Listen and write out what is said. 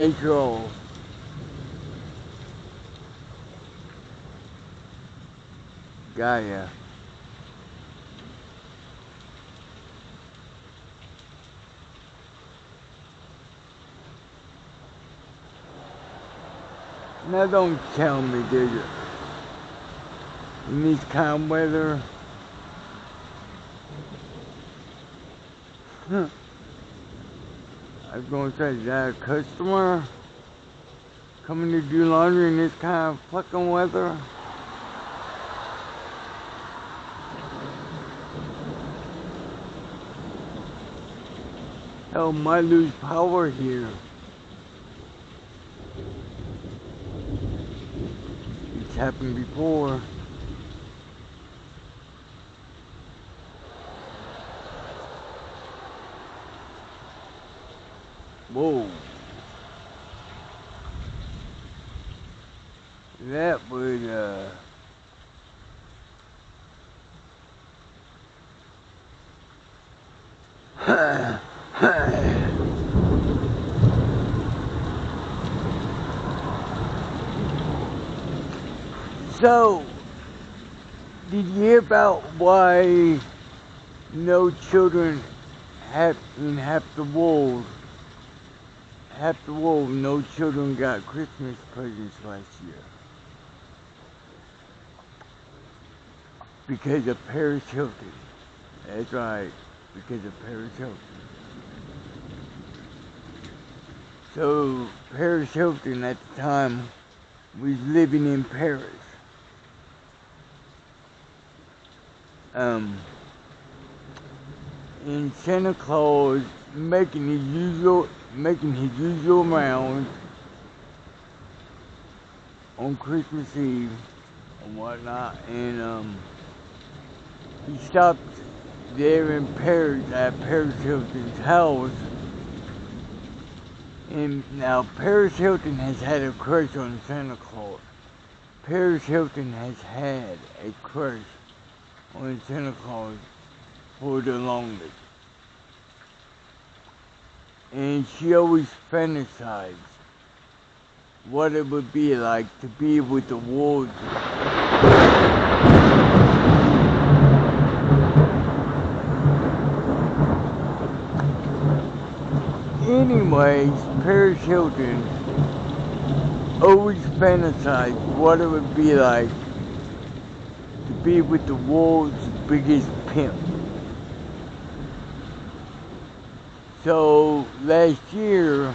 April. Gaia. Now don't tell me that in this kind of weather, I was gonna say, is that a customer coming to do laundry in this kind of fucking weather? Hell, might lose power here. It's happened before. Whoa. That would, So, did you hear about why no children in half the world, no children got Christmas presents last year? Because of Paris Hilton. That's right, because of Paris Hilton. So, Paris Hilton at the time was living in Paris. And Santa Claus making his usual rounds on Christmas Eve and whatnot, and he stopped there in Paris at Paris Hilton's house. And now Paris Hilton has had a crush on Santa Claus. Paris Hilton has had a crush on Santa Claus for the longest. And she always fantasized what it would be like to be with the wolves. Anyways, Paris Hilton always fantasized what it would be like to be with the world's biggest pimp. So last year,